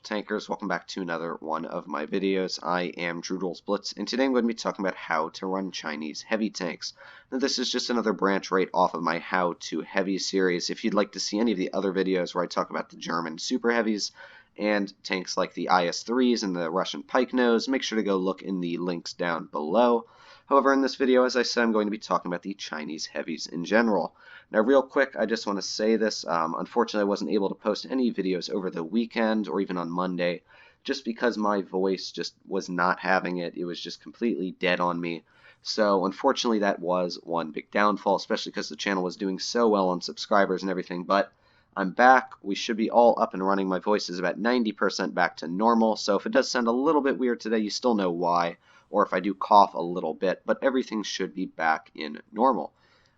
tankers? Welcome back to another one of my videos. I am Blitz, and today I'm going to be talking about how to run Chinese heavy tanks. Now, this is just another branch right off of my How to Heavy series. If you'd like to see any of the other videos where I talk about the German super heavies and tanks like the IS-3s and the Russian Pike Nose, make sure to go look in the links down below. However, in this video, as I said, I'm going to be talking about the Chinese heavies in general. Now, real quick, I just want to say this. Unfortunately, I wasn't able to post any videos over the weekend or even on Monday, just because my voice just was not having it. It was just completely dead on me. So, unfortunately, that was one big downfall, especially because the channel was doing so well on subscribers and everything. But I'm back. We should be all up and running. My voice is about 90% back to normal, so if it does sound a little bit weird today, you still know why, or if I do cough a little bit, but everything should be back in normal.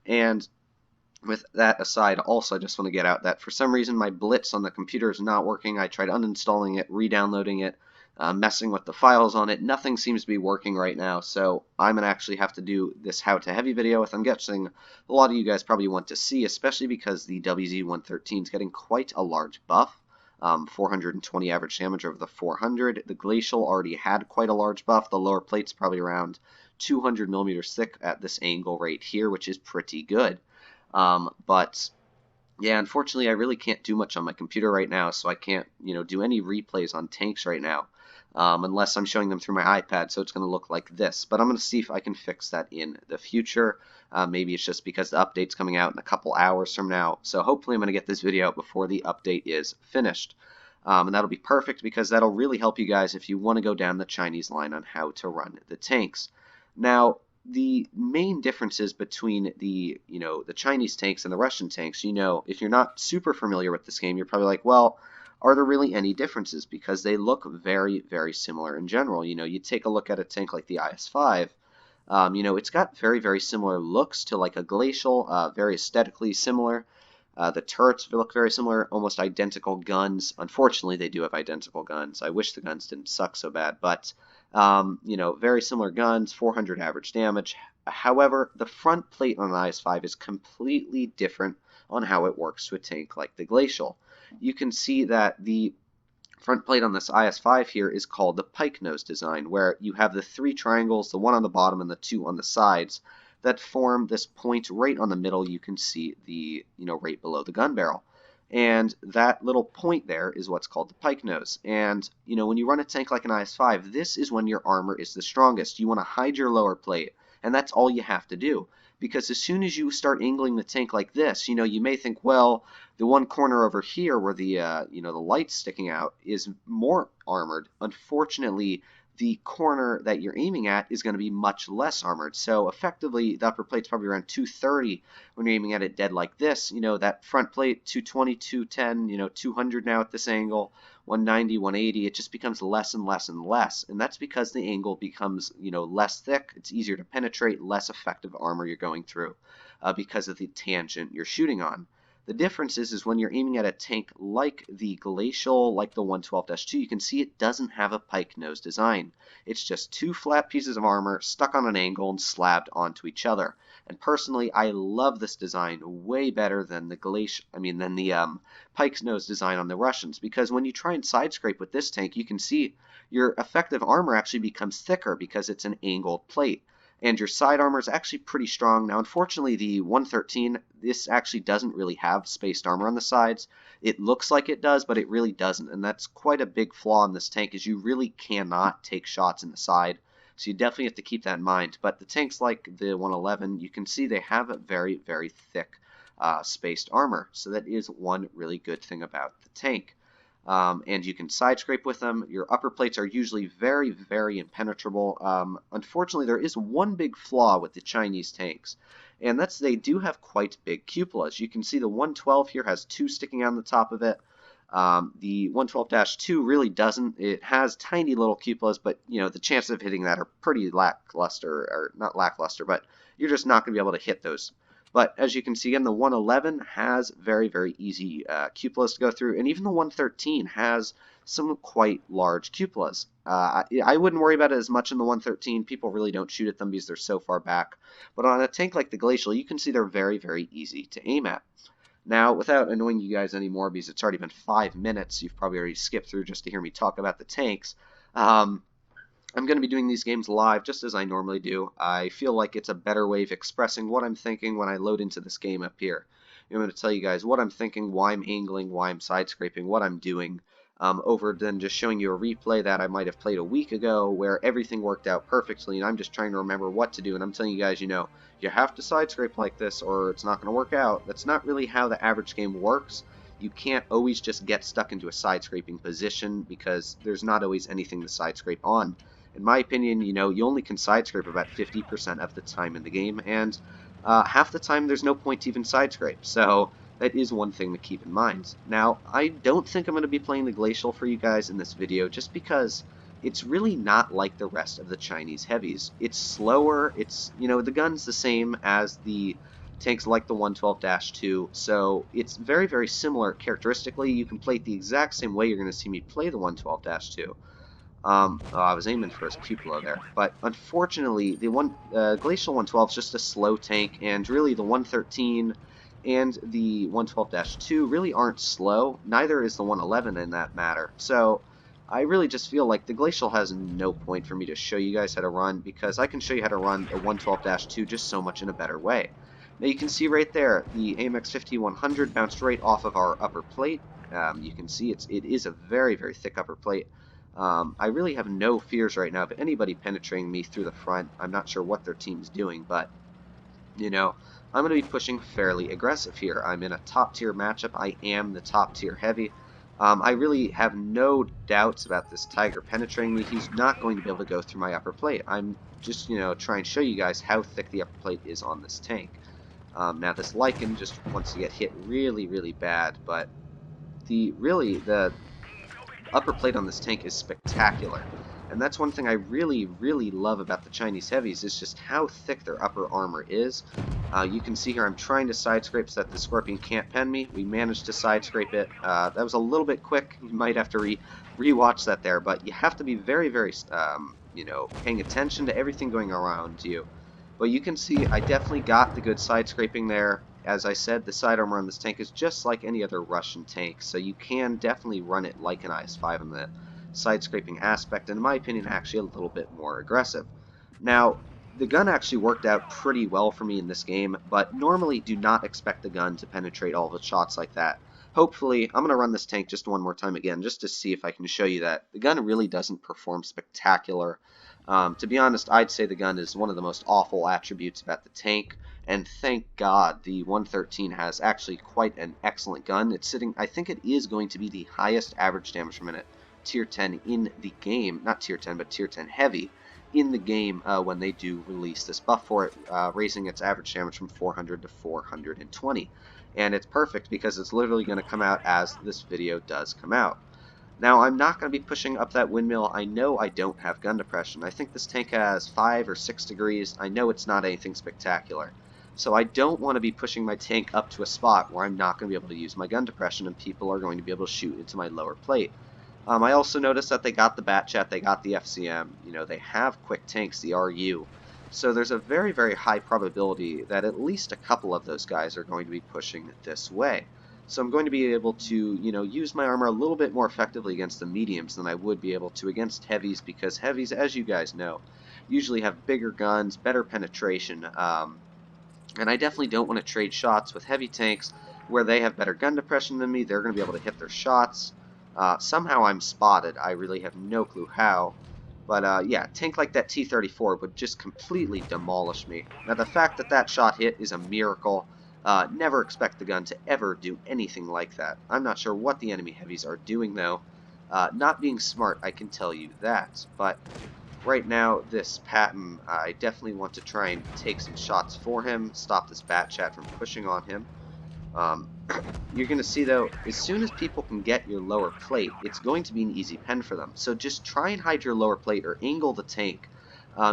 And with that aside, also I just want to get out that for some reason my Blitz on the computer is not working. I tried uninstalling it, re-downloading it, messing with the files on it. Nothing seems to be working right now, so I'm going to actually have to do this How to Heavy video, with I'm guessing a lot of you guys probably want to see, especially because the WZ-113 is getting quite a large buff. 420 average damage over the 400. The Glacial already had quite a large buff. The lower plate's probably around 200 millimeters thick at this angle right here, which is pretty good. But yeah, unfortunately, I really can't do much on my computer right now, so I can't, do any replays on tanks right now, unless I'm showing them through my iPad, so it's going to look like this. But I'm going to see if I can fix that in the future. Maybe it's just because the update's coming out in a couple hours from now, so hopefully I'm going to get this video out before the update is finished. And that'll be perfect because that'll really help you guys if you want to go down the Chinese line on how to run the tanks. Now, the main differences between the Chinese tanks and the Russian tanks, if you're not super familiar with this game, you're probably like, well, are there really any differences? Because they look very, very similar in general. You take a look at a tank like the IS-5, it's got very, very similar looks to like a Glacial, very aesthetically similar. The turrets look very similar, almost identical guns. Unfortunately, they do have identical guns. I wish the guns didn't suck so bad, but very similar guns, 400 average damage. However, the front plate on an IS-5 is completely different on how it works to a tank like the Glacial. You can see that the front plate on this IS-5 here is called the Pike Nose design, where you have the three triangles, the one on the bottom and the two on the sides, that form this point right on the middle. You can see the, right below the gun barrel. And that little point there is what's called the Pike Nose. And, when you run a tank like an IS-5, this is when your armor is the strongest. You want to hide your lower plate, and that's all you have to do. Because as soon as you start angling the tank like this, you may think, well, the one corner over here where the, the light's sticking out is more armored. Unfortunately, the corner that you're aiming at is going to be much less armored. So effectively, the upper plate's probably around 230 when you're aiming at it dead like this. That front plate, 220, 210, 200 now at this angle, 190, 180, it just becomes less and less and less. And that's because the angle becomes, less thick. It's easier to penetrate, less effective armor you're going through because of the tangent you're shooting on. The difference is when you're aiming at a tank like the Glacial, like the 112-2, you can see it doesn't have a Pike Nose design. It's just two flat pieces of armor stuck on an angle and slabbed onto each other. And personally, I love this design way better than the Pike Nose design on the Russians, because when you try and side scrape with this tank, you can see your effective armor actually becomes thicker because it's an angled plate. And your side armor is actually pretty strong. Now, unfortunately, the 113, this actually doesn't really have spaced armor on the sides. It looks like it does, but it really doesn't. And that's quite a big flaw in this tank, is you really cannot take shots in the side. So you definitely have to keep that in mind. But the tanks like the 111, you can see they have a very, very thick spaced armor. So that is one really good thing about the tank. And you can side scrape with them. Your upper plates are usually very, very impenetrable. Unfortunately, there is one big flaw with the Chinese tanks, and that's they do have quite big cupolas. You can see the 112 here has two sticking out on the top of it. The 112-2 really doesn't. It has tiny little cupolas, but the chances of hitting that are pretty lackluster, or not lackluster, but you're just not going to be able to hit those. But as you can see, again, the 111 has very, very easy cupolas to go through, and even the 113 has some quite large cupolas. I wouldn't worry about it as much in the 113. People really don't shoot at them because they're so far back. But on a tank like the Glacial, you can see they're very, very easy to aim at. Now, without annoying you guys anymore, because it's already been 5 minutes, you've probably already skipped through just to hear me talk about the tanks, I'm going to be doing these games live just as I normally do. I feel like it's a better way of expressing what I'm thinking when I load into this game up here. I'm going to tell you guys what I'm thinking, why I'm angling, why I'm side scraping, what I'm doing, over than just showing you a replay that I might have played a week ago where everything worked out perfectly and I'm just trying to remember what to do. And I'm telling you guys, you have to side scrape like this or it's not going to work out. That's not really how the average game works. You can't always just get stuck into a side scraping position because there's not always anything to side scrape on. In my opinion, you only can side scrape about 50% of the time in the game, and half the time there's no point to even side scrape. So that is one thing to keep in mind. Now, I don't think I'm going to be playing the Glacial for you guys in this video just because it's really not like the rest of the Chinese heavies. It's slower, the gun's the same as the tanks like the 112-2, so it's very, very similar characteristically. You can play it the exact same way you're going to see me play the 112-2. I was aiming for his cupola there, but unfortunately, the Glacial 112 is just a slow tank, and really the 113 and the 112-2 really aren't slow. Neither is the 111 in that matter. So I really just feel like the Glacial has no point for me to show you guys how to run, because I can show you how to run a 112-2 just so much in a better way. Now you can see right there, the AMX 5100 bounced right off of our upper plate. You can see it is a very, very thick upper plate. I really have no fears right now of anybody penetrating me through the front. I'm not sure what their team's doing, but, I'm going to be pushing fairly aggressive here. I'm in a top-tier matchup. I am the top-tier heavy. I really have no doubts about this Tiger penetrating me. He's not going to be able to go through my upper plate. I'm just, trying to show you guys how thick the upper plate is on this tank. Now, this Lycan just wants to get hit really, really bad, but the upper plate on this tank is spectacular, and that's one thing I really, really love about the Chinese heavies is just how thick their upper armor is. You can see here I'm trying to side scrape so that the Scorpion can't pen me. We managed to side scrape it. That was a little bit quick. You might have to re-watch that there, but you have to be very, very, paying attention to everything going around you. But you can see I definitely got the good side scraping there. As I said, the side armor on this tank is just like any other Russian tank, so you can definitely run it like an IS-5 in the side scraping aspect, and in my opinion, actually a little bit more aggressive. Now, the gun actually worked out pretty well for me in this game, but normally do not expect the gun to penetrate all the shots like that. Hopefully, I'm going to run this tank just one more time again, just to see if I can show you that the gun really doesn't perform spectacular. To be honest, I'd say the gun is one of the most awful attributes about the tank. And thank God the 113 has actually quite an excellent gun. It's sitting, I think it is going to be the highest average damage per minute tier 10 in the game. Not tier 10, but tier 10 heavy in the game when they do release this buff for it, raising its average damage from 400 to 420. And it's perfect because it's literally going to come out as this video does come out. Now, I'm not going to be pushing up that windmill. I know I don't have gun depression. I think this tank has 5 or 6 degrees. I know it's not anything spectacular. So I don't want to be pushing my tank up to a spot where I'm not going to be able to use my gun depression and people are going to be able to shoot into my lower plate. I also noticed that they got the Batchat, they got the FCM, they have quick tanks, the RU. So there's a very, very high probability that at least a couple of those guys are going to be pushing this way. So I'm going to be able to, use my armor a little bit more effectively against the mediums than I would be able to against heavies, because heavies, as you guys know, usually have bigger guns, better penetration, and I definitely don't want to trade shots with heavy tanks where they have better gun depression than me. They're going to be able to hit their shots. Somehow I'm spotted. I really have no clue how. But yeah, a tank like that T-34 would just completely demolish me. Now the fact that that shot hit is a miracle. Never expect the gun to ever do anything like that. I'm not sure what the enemy heavies are doing though. Not being smart, I can tell you that. But right now, this Patton, I definitely want to try and take some shots for him, stop this Batchat from pushing on him. You're going to see, though, as soon as people can get your lower plate, it's going to be an easy pen for them. So just try and hide your lower plate or angle the tank.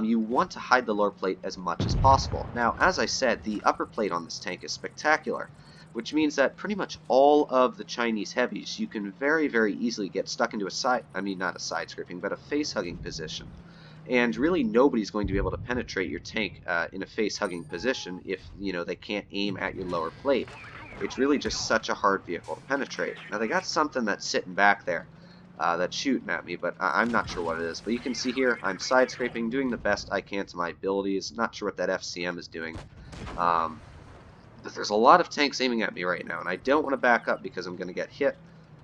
You want to hide the lower plate as much as possible. Now, as I said, the upper plate on this tank is spectacular, which means that pretty much all of the Chinese heavies, you can very, very easily get stuck into not a side scraping, but a face-hugging position. And really nobody's going to be able to penetrate your tank in a face-hugging position if, they can't aim at your lower plate. it's really just such a hard vehicle to penetrate. Now they got something that's sitting back there that's shooting at me, but I'm not sure what it is. But you can see here, I'm side scraping, doing the best I can to my abilities. Not sure what that FCM is doing. But there's a lot of tanks aiming at me right now, and I don't want to back up because I'm going to get hit.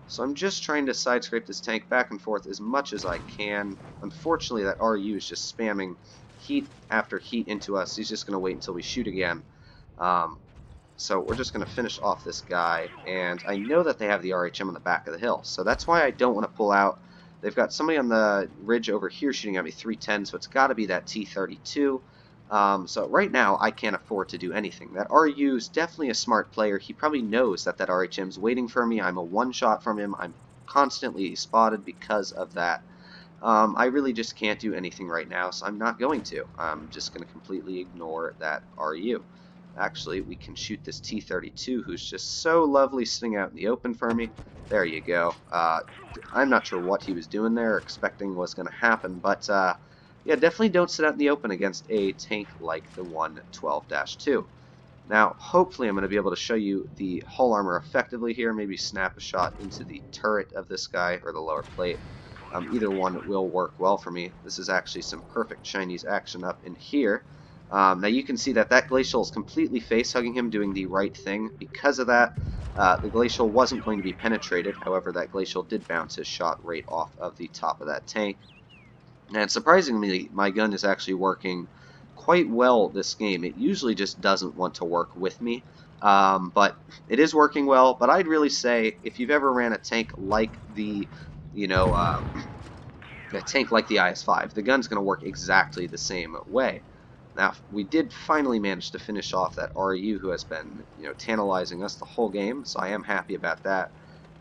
So I'm just trying to side scrape this tank back and forth as much as I can. Unfortunately, that RU is just spamming heat after heat into us. He's just going to wait until we shoot again. So we're just going to finish off this guy, and I know that they have the RHM on the back of the hill, so that's why I don't want to pull out. They've got somebody on the ridge over here shooting at me 310, so it's got to be that T-32. So right now, I can't afford to do anything. That RU is definitely a smart player. He probably knows that that RHM is waiting for me. I'm a one-shot from him. I'm constantly spotted because of that. I really just can't do anything right now, so I'm not going to. I'm just going to completely ignore that RU. Actually, we can shoot this T-32, who's just so lovely sitting out in the open for me. There you go. I'm not sure what he was doing there, expecting was going to happen, but yeah, definitely don't sit out in the open against a tank like the 112-2. Now, hopefully I'm going to be able to show you the hull armor effectively here, maybe snap a shot into the turret of this guy, or the lower plate. Either one will work well for me. This is actually some perfect Chinese action up in here. Now you can see that that glacial is completely face-hugging him, doing the right thing. Because of that, the glacial wasn't going to be penetrated. However, that glacial did bounce his shot right off of the top of that tank. And surprisingly, my gun is actually working quite well this game. It usually just doesn't want to work with me, but it is working well. But I'd really say if you've ever ran a tank like the, a tank like the IS-5, the gun's going to work exactly the same way. Now, we did finally manage to finish off that RU who has been, tantalizing us the whole game, so I am happy about that.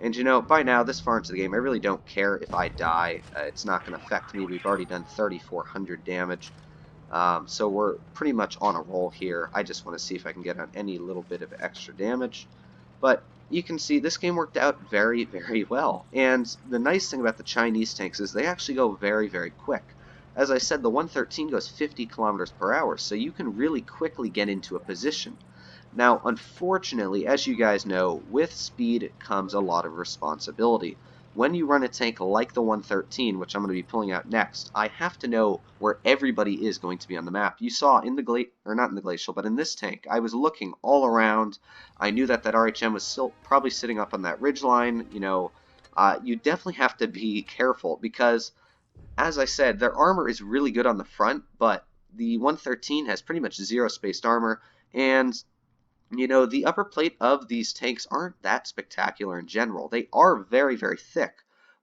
And, by now, this far into the game, I really don't care if I die. It's not going to affect me. We've already done 3,400 damage, so we're pretty much on a roll here. I just want to see if I can get on any little bit of extra damage. But you can see this game worked out very, very well. And the nice thing about the Chinese tanks is they actually go very, very quick. As I said, the 113 goes 50 kilometers per hour, so you can really quickly get into a position. Now, unfortunately, as you guys know, with speed comes a lot of responsibility. When you run a tank like the 113, which I'm going to be pulling out next, I have to know where everybody is going to be on the map. You saw in the not in the glacial, but in this tank, I was looking all around. I knew that that RHM was still probably sitting up on that ridge line. You definitely have to be careful because, as I said, their armor is really good on the front, but the 113 has pretty much zero spaced armor, and the upper plate of these tanks aren't that spectacular in general. They are very, very thick,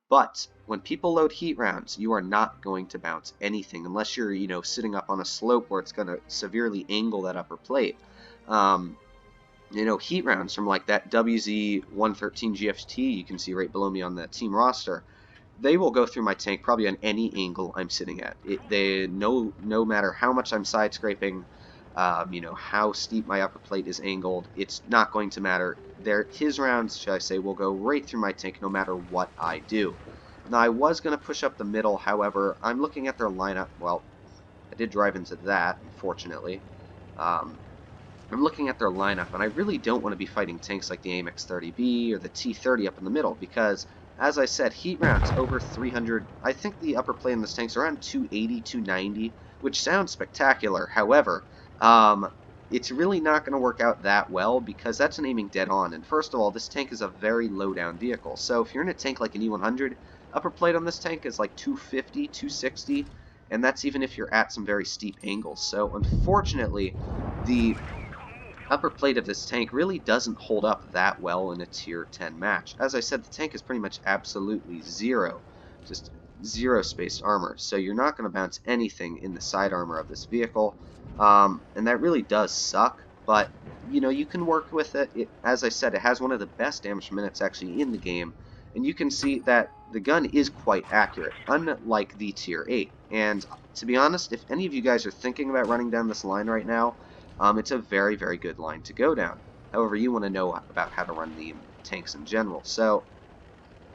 but when people load heat rounds, you are not going to bounce anything unless you're, sitting up on a slope where it's going to severely angle that upper plate. Heat rounds from like that WZ-113 GFT you can see right below me on the team roster, they will go through my tank probably on any angle I'm sitting at. No matter how much I'm side scraping, how steep my upper plate is angled, it's not going to matter. His rounds, should I say, will go right through my tank no matter what I do. Now, I was going to push up the middle, however, I'm looking at their lineup. Well, I did drive into that, unfortunately. I'm looking at their lineup, and I really don't want to be fighting tanks like the AMX-30B or the T-30 up in the middle, because, as I said, heat rounds over 300. I think the upper plate in this tank's around 280, 290, which sounds spectacular. However, it's really not going to work out that well because that's an aiming dead on. And first of all, this tank is a very low down vehicle. So if you're in a tank like an E100, upper plate on this tank is like 250, 260, and that's even if you're at some very steep angles. So unfortunately, the upper plate of this tank really doesn't hold up that well in a tier 10 match. As I said, the tank is pretty much absolutely zero, just zero spaced armor, so you're not going to bounce anything in the side armor of this vehicle, and that really does suck, but you can work with it. As I said, it has one of the best damage minutes actually in the game, and you can see that the gun is quite accurate, unlike the tier 8, and to be honest, if any of you guys are thinking about running down this line right now, it's a very, very good line to go down. However, you want to know about how to run the tanks in general. So,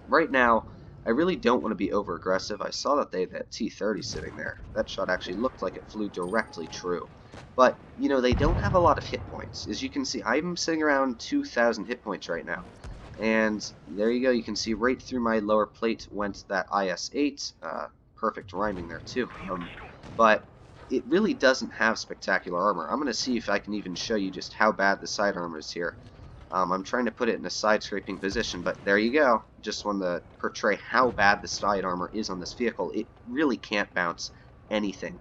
right now, I really don't want to be over aggressive. I saw that they had that T-30 sitting there. That shot actually looked like it flew directly true. But, you know, they don't have a lot of hit points. As you can see, I'm sitting around 2,000 hit points right now. And there you go, you can see right through my lower plate went that IS-8. Perfect rhyming there too. But it really doesn't have spectacular armor. I'm going to see if I can even show you just how bad the side armor is here. I'm trying to put it in a side scraping position, but there you go. Just wanted to portray how bad the side armor is on this vehicle. It really can't bounce anything.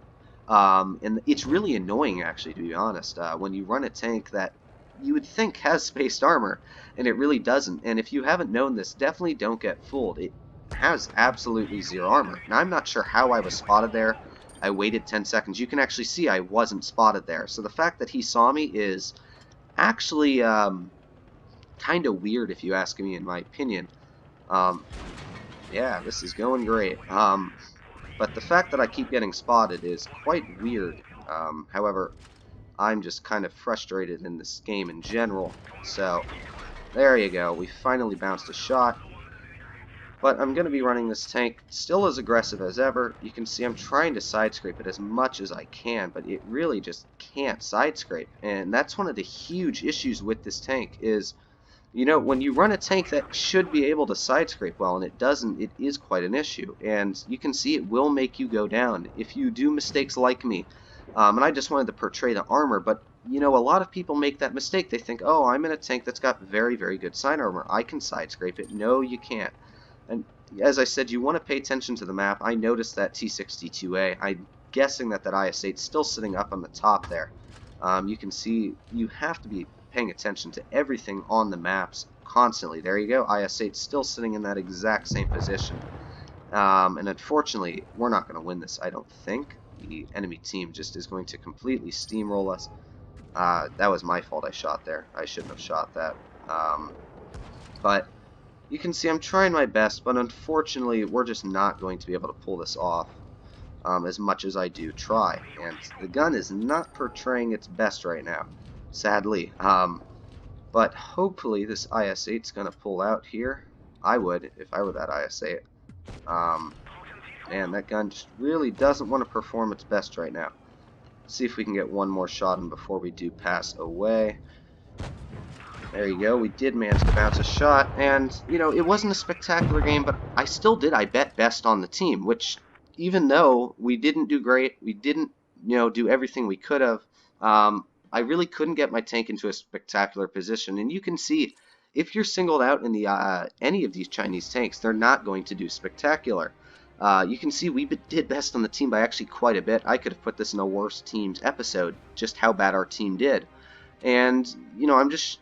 And it's really annoying, actually, to be honest, when you run a tank that you would think has spaced armor, and it really doesn't. And if you haven't known this, definitely don't get fooled. It has absolutely zero armor. Now, I'm not sure how I was spotted there. I waited 10 seconds. You can actually see I wasn't spotted there. So the fact that he saw me is actually kind of weird, if you ask me, in my opinion. Yeah, this is going great. But the fact that I keep getting spotted is quite weird. However, I'm just kind of frustrated in this game in general. So, there you go. We finally bounced a shot. But I'm going to be running this tank still as aggressive as ever. You can see I'm trying to side scrape it as much as I can, but it really just can't side scrape. And that's one of the huge issues with this tank is, you know, when you run a tank that should be able to side scrape well and it doesn't, it is quite an issue. And you can see it will make you go down if you do mistakes like me. And I just wanted to portray the armor, but you know, a lot of people make that mistake. They think, oh, I'm in a tank that's got very, very good side armor. I can side scrape it. No, you can't. And as I said, you want to pay attention to the map. I noticed that T62A. I'm guessing that that IS-8 is still sitting up on the top there. You can see you have to be paying attention to everything on the maps constantly. There you go, IS-8 still sitting in that exact same position. And unfortunately, we're not going to win this, I don't think. The enemy team just is going to completely steamroll us. That was my fault, I shot there. I shouldn't have shot that. But you can see I'm trying my best, but unfortunately, we're just not going to be able to pull this off as much as I do try. And the gun is not portraying its best right now, sadly. But hopefully this IS-8 is going to pull out here. I would, if I were that IS-8. Man, that gun just really doesn't want to perform its best right now. Let's see if we can get one more shot in before we do pass away. There you go, we did manage to bounce a shot, and, you know, it wasn't a spectacular game, but I still did, I bet best on the team, which, even though we didn't do great, we didn't, you know, do everything we could have, I really couldn't get my tank into a spectacular position, and you can see, if you're singled out in the any of these Chinese tanks, they're not going to do spectacular. You can see we did best on the team by actually quite a bit. I could have put this in a worst teams episode, just how bad our team did. And, you know, I'm just,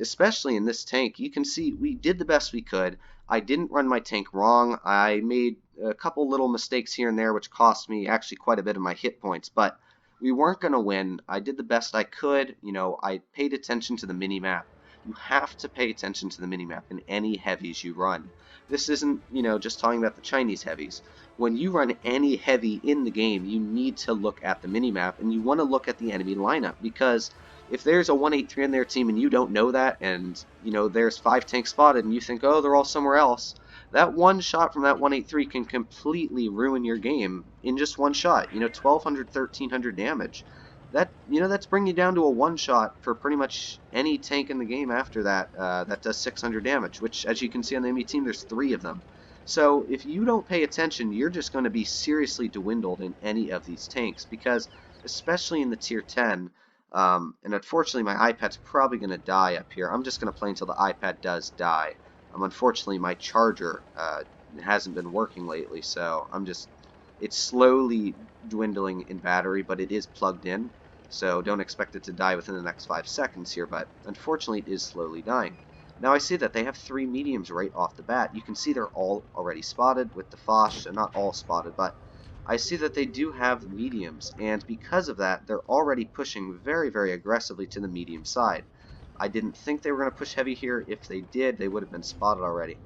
especially in this tank, you can see we did the best we could. I didn't run my tank wrong. I made a couple little mistakes here and there, which cost me actually quite a bit of my hit points, but we weren't going to win. I did the best I could. You know, I paid attention to the mini-map. You have to pay attention to the minimap in any heavies you run. This isn't, you know, just talking about the Chinese heavies. When you run any heavy in the game, you need to look at the minimap, and you want to look at the enemy lineup, because if there's a 183 in their team and you don't know that, and, you know, there's 5 tanks spotted and you think, oh, they're all somewhere else, that one shot from that 183 can completely ruin your game in just one shot. You know, 1,200, 1,300 damage. That, you know, that's bringing you down to a one shot for pretty much any tank in the game after that. That does 600 damage, which, as you can see on the enemy team, there's 3 of them. So if you don't pay attention, you're just going to be seriously dwindled in any of these tanks, because especially in the tier 10, and unfortunately my iPad's probably going to die up here. I'm just going to play until the iPad does die. Unfortunately my charger hasn't been working lately, so it's slowly dwindling in battery, but it is plugged in, so don't expect it to die within the next 5 seconds here, but unfortunately it is slowly dying. Now I see that they have 3 mediums right off the bat. You can see they're all already spotted with the Foch, and not all spotted, but I see that they do have mediums, and because of that, they're already pushing very, very aggressively to the medium side. I didn't think they were going to push heavy here. If they did, they would have been spotted already.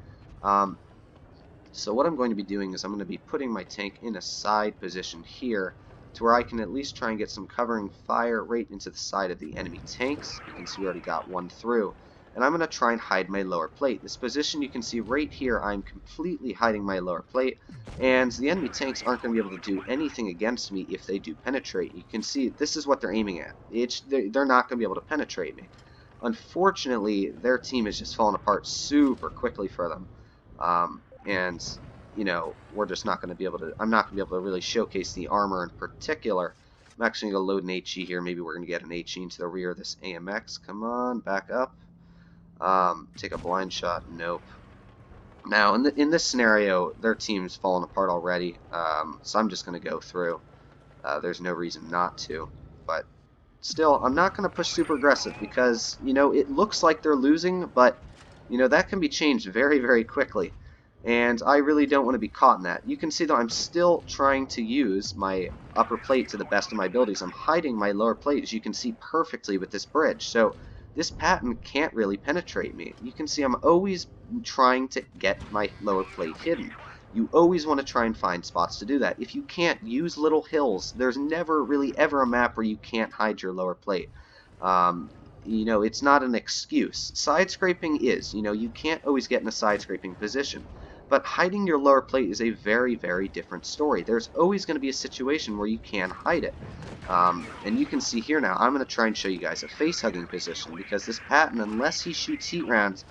So what I'm going to be doing is I'm going to be putting my tank in a side position here to where I can at least try and get some covering fire right into the side of the enemy tanks. You can see we already got one through. and I'm going to try and hide my lower plate. This position, you can see right here, I'm completely hiding my lower plate, and the enemy tanks aren't going to be able to do anything against me if they do penetrate. You can see this is what they're aiming at. They're not going to be able to penetrate me. Unfortunately, their team is just falling apart super quickly for them, and you know, we're just not going to be able to. I'm not going to be able to really showcase the armor in particular. I'm actually going to load an HE here. Maybe we're going to get an HE into the rear of this AMX. Come on, back up. Take a blind shot. Nope. Now, in this scenario, their team's fallen apart already, so I'm just going to go through. There's no reason not to, but still, I'm not going to push super aggressive because, you know, it looks like they're losing, but, you know, that can be changed very, very quickly. And I really don't want to be caught in that. You can see that I'm still trying to use my upper plate to the best of my abilities. I'm hiding my lower plate, as you can see perfectly with this bridge. So this patent can't really penetrate me. You can see I'm always trying to get my lower plate hidden. You always want to try and find spots to do that. If you can't, use little hills. There's never really ever a map where you can't hide your lower plate. You know, it's not an excuse. Side scraping is. You know, you can't always get in a side scraping position. But hiding your lower plate is a very, very different story. There's always going to be a situation where you can hide it. And you can see here now, I'm going to try and show you guys a face-hugging position, because this patent, unless he shoots heat rounds,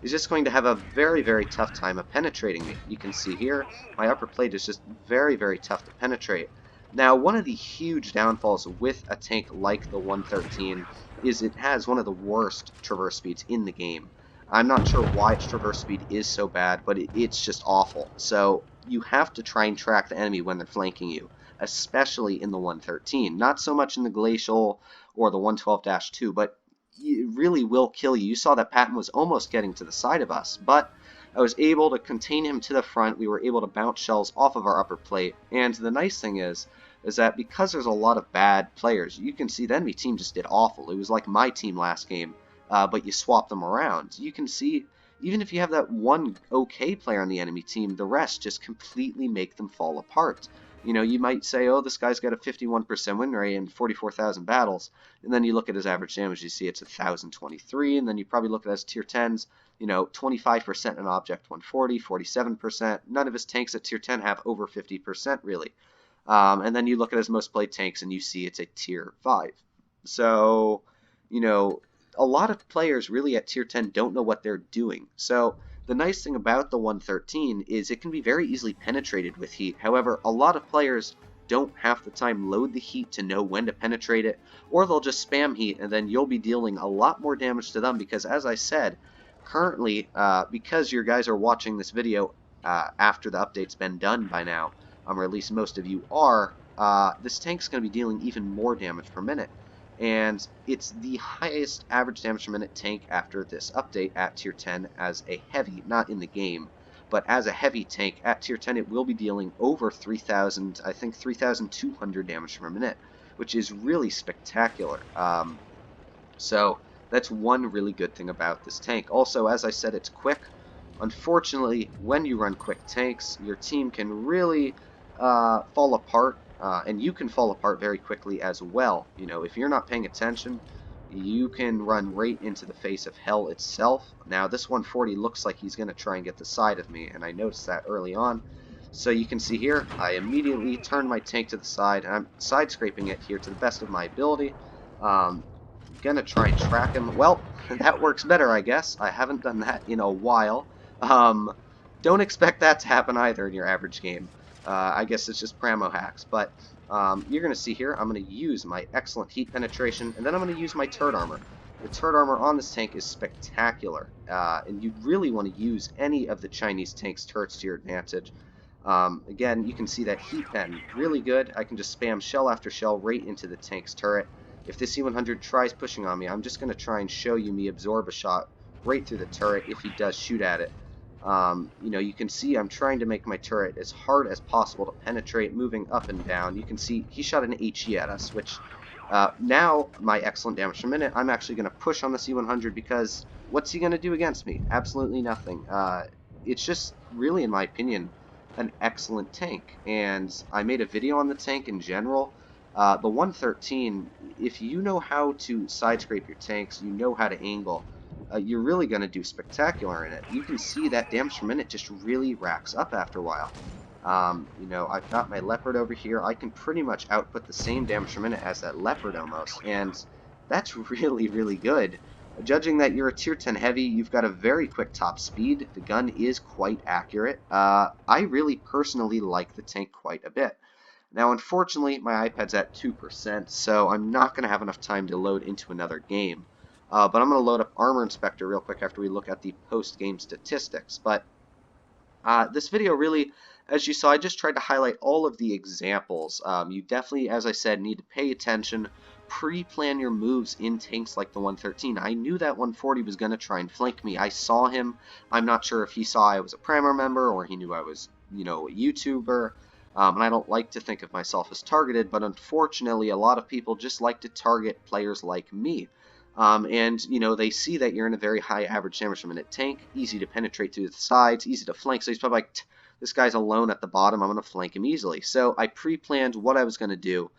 is just going to have a very, very tough time of penetrating me. You can see here, my upper plate is just very, very tough to penetrate. Now, one of the huge downfalls with a tank like the 113 is it has one of the worst traverse speeds in the game. I'm not sure why its traverse speed is so bad, but it's just awful. So you have to try and track the enemy when they're flanking you, especially in the 113. Not so much in the Glacial or the 112-2, but it really will kill you. You saw that Patton was almost getting to the side of us, but I was able to contain him to the front. We were able to bounce shells off of our upper plate, and the nice thing is that because there's a lot of bad players, you can see the enemy team just did awful. It was like my team last game. But you swap them around. You can see, even if you have that one okay player on the enemy team, the rest just completely make them fall apart. You know, you might say, oh, this guy's got a 51% win rate and 44,000 battles, and then you look at his average damage, you see it's 1,023, and then you probably look at his tier 10s, you know, 25% in object 140, 47%. None of his tanks at tier 10 have over 50% really. And then you look at his most played tanks and you see it's a tier 5. So, you know, a lot of players really at tier 10 don't know what they're doing. So the nice thing about the 113 is it can be very easily penetrated with heat. However, a lot of players don't half the time load the heat to know when to penetrate it, or they'll just spam heat and then you'll be dealing a lot more damage to them, because as I said, currently, because your guys are watching this video after the update's been done by now, or at least most of you are, this tank's going to be dealing even more damage per minute. And it's the highest average damage per minute tank after this update at tier 10 as a heavy, not in the game, but as a heavy tank at tier 10 it will be dealing over 3,000, I think 3,200 damage per minute, which is really spectacular. So that's one really good thing about this tank. Also, as I said, it's quick. Unfortunately, when you run quick tanks, your team can really fall apart. And you can fall apart very quickly as well. You know, if you're not paying attention, you can run right into the face of hell itself. Now, this 140 looks like he's going to try and get the side of me, and I noticed that early on. So you can see here, I immediately turned my tank to the side, and I'm side scraping it here to the best of my ability. Gonna try and track him. Well, that works better, I guess. I haven't done that in a while. Don't expect that to happen either in your average game. I guess it's just Pramo hacks, but you're going to see here, I'm going to use my excellent heat penetration, and then I'm going to use my turret armor. The turret armor on this tank is spectacular, and you really want to use any of the Chinese tanks' turrets to your advantage. Again, you can see that heat pen, really good. I can just spam shell after shell right into the tank's turret. If this C-100 tries pushing on me, I'm just going to try and show you me absorb a shot right through the turret if he does shoot at it. You know, you can see I'm trying to make my turret as hard as possible to penetrate, moving up and down. You can see he shot an HE at us, which now my excellent damage per minute, I'm actually going to push on the C-100, because what's he going to do against me? Absolutely nothing. It's just really, in my opinion, an excellent tank, and I made a video on the tank in general. The 113, if you know how to side scrape your tanks, you know how to angle, you're really going to do spectacular in it. You can see that damage per minute just really racks up after a while. You know, I've got my leopard over here. I can pretty much output the same damage per minute as that leopard almost, and that's really, really good. Judging that you're a tier 10 heavy, you've got a very quick top speed. The gun is quite accurate. I really personally like the tank quite a bit. Now, unfortunately, my iPad's at 2%, so I'm not going to have enough time to load into another game. But I'm going to load up Armor Inspector real quick after we look at the post-game statistics. But this video really, as you saw, I just tried to highlight all of the examples. You definitely, as I said, need to pay attention, pre-plan your moves in tanks like the 113. I knew that 140 was going to try and flank me. I saw him. I'm not sure if he saw I was a Primer member or he knew I was, you know, a YouTuber. And I don't like to think of myself as targeted, but unfortunately, a lot of people just like to target players like me. And, you know, they see that you're in a very high average damage per minute tank, easy to penetrate through the sides, easy to flank, so he's probably like, this guy's alone at the bottom, I'm going to flank him easily. So I pre-planned what I was going to do,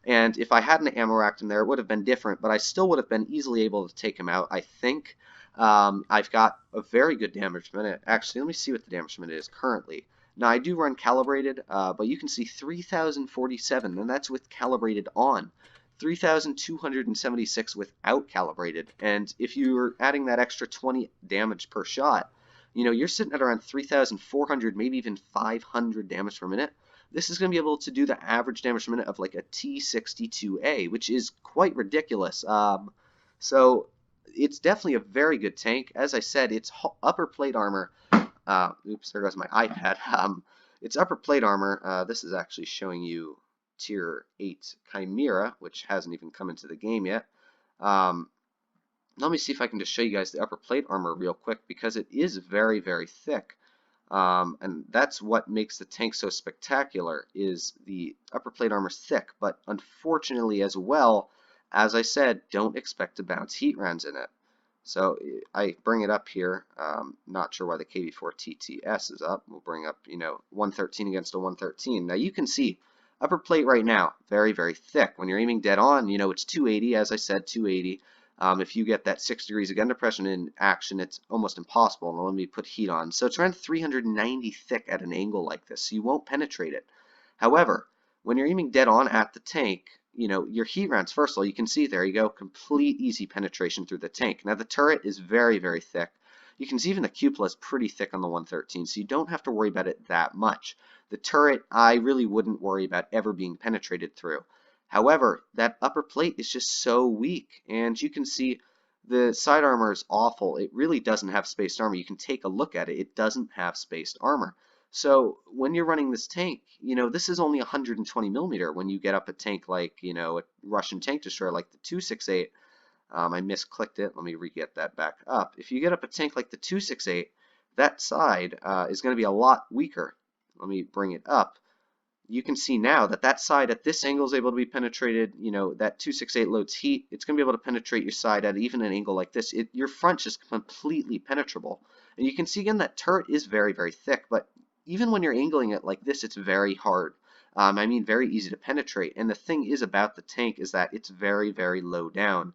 and if I hadn't ammo racked him there, it would have been different, but I still would have been easily able to take him out, I think. I've got a very good damage per minute. Actually, let me see what the damage per minute is currently. Now, I do run calibrated, but you can see 3,047, and that's with calibrated on. 3,276 without calibrated, and if you're adding that extra 20 damage per shot, you know, you're sitting at around 3,400, maybe even 500 damage per minute. This is going to be able to do the average damage per minute of like a T62A, which is quite ridiculous. So it's definitely a very good tank. As I said, it's upper plate armor. Oops, there goes my iPad. It's upper plate armor. This is actually showing you Tier 8 Chimera, which hasn't even come into the game yet. Let me see if I can just show you guys the upper plate armor real quick, because it is very, very thick. And that's what makes the tank so spectacular, is the upper plate armor is thick, but unfortunately as well, as I said, don't expect to bounce heat rounds in it. So I bring it up here. Not sure why the KV4 TTS is up. We'll bring up, you know, 113 against a 113. Now you can see upper plate right now, very, very thick. When you're aiming dead on, you know, it's 280, as I said, 280. If you get that 6 degrees of gun depression in action, it's almost impossible. Now let me put heat on. So it's around 390 thick at an angle like this, so you won't penetrate it. However, when you're aiming dead on at the tank, you know, your heat rounds, first of all, you can see, there you go, complete easy penetration through the tank. Now the turret is very, very thick. You can see even the cupola is pretty thick on the 113, so you don't have to worry about it that much. The turret, I really wouldn't worry about ever being penetrated through. However, that upper plate is just so weak, and you can see the side armor is awful. It really doesn't have spaced armor. You can take a look at it. It doesn't have spaced armor. So when you're running this tank, you know, this is only 120 millimeter. When you get up a tank like, you know, a Russian tank destroyer like the 268, I misclicked it. Let me re-get that back up. If you get up a tank like the 268, that side is going to be a lot weaker. Let me bring it up. You can see now that that side at this angle is able to be penetrated. You know, that 268 loads heat. It's going to be able to penetrate your side at even an angle like this. Your front's just completely penetrable. And you can see again that turret is very, very thick, but even when you're angling it like this, it's very hard. I mean, very easy to penetrate. And the thing is about the tank is that it's very, very low down.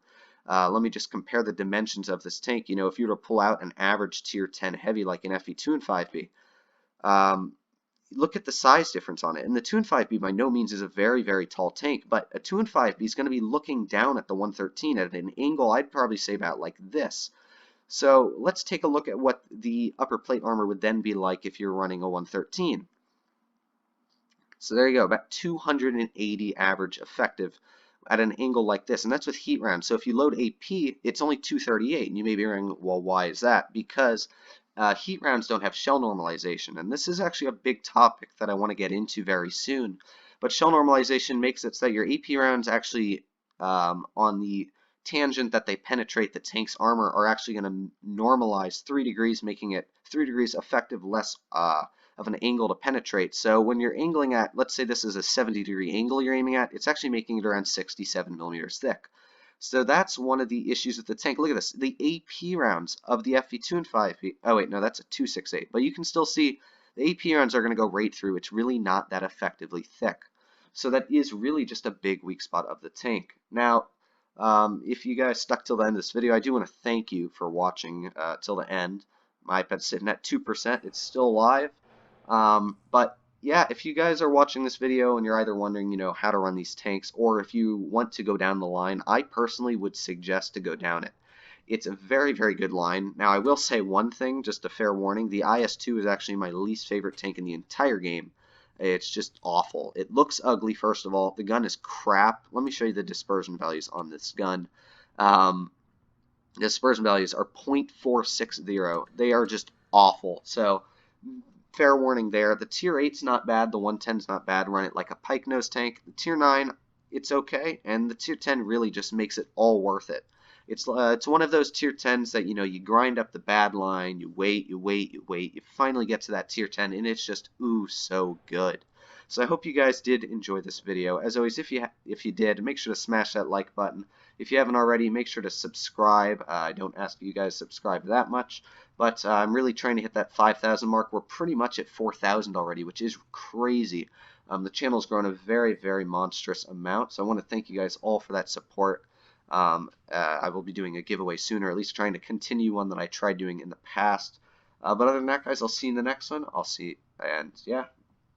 Let me just compare the dimensions of this tank. You know, if you were to pull out an average tier 10 heavy like an FE2 and 5B, look at the size difference on it. And the 2 and 5B by no means is a very, very tall tank, but a 2 and 5B is going to be looking down at the 113 at an angle I'd probably say about like this. So let's take a look at what the upper plate armor would then be like if you're running a 113. So there you go, about 280 average effective at an angle like this, and that's with heat rounds. So if you load AP, it's only 238, and you may be wondering, well, why is that? Because heat rounds don't have shell normalization, and this is actually a big topic that I want to get into very soon. But shell normalization makes it so that your AP rounds actually, on the tangent that they penetrate the tank's armor, are actually going to normalize 3 degrees, making it 3 degrees effective less of an angle to penetrate. So when you're angling at, let's say this is a 70-degree angle you're aiming at, it's actually making it around 67 millimeters thick. So that's one of the issues with the tank. Look at this. The AP rounds of the FE2 and 5B. Oh, wait, no, that's a 268. But you can still see the AP rounds are going to go right through. It's really not that effectively thick. So that is really just a big weak spot of the tank. Now, If you guys stuck till the end of this video, I do want to thank you for watching till the end. My iPad's sitting at 2%. It's still live. But yeah, if you guys are watching this video and you're either wondering, how to run these tanks, or if you want to go down the line, I personally would suggest to go down it. It's a very, very good line. Now, I will say one thing, just a fair warning. The IS-2 is actually my least favorite tank in the entire game. It's just awful. It looks ugly, first of all. The gun is crap. Let me show you the dispersion values on this gun. The dispersion values are 0.460. They are just awful. So, fair warning there. The Tier 8's not bad. The 110's not bad. Run it like a pike nose tank. The Tier 9, it's okay. And the Tier 10 really just makes it all worth it. It's one of those Tier 10s that, you grind up the bad line, you wait, you finally get to that Tier 10, and it's just, ooh, so good. So I hope you guys did enjoy this video. As always, if you did, make sure to smash that like button. If you haven't already, make sure to subscribe. I don't ask you guys to subscribe that much, but I'm really trying to hit that 5,000 mark. We're pretty much at 4,000 already, which is crazy. The channel's grown a very, very monstrous amount, so I want to thank you guys all for that support. I will be doing a giveaway soon, or at least trying to continue one that I tried doing in the past. But other than that, guys, I'll see you in the next one. And yeah,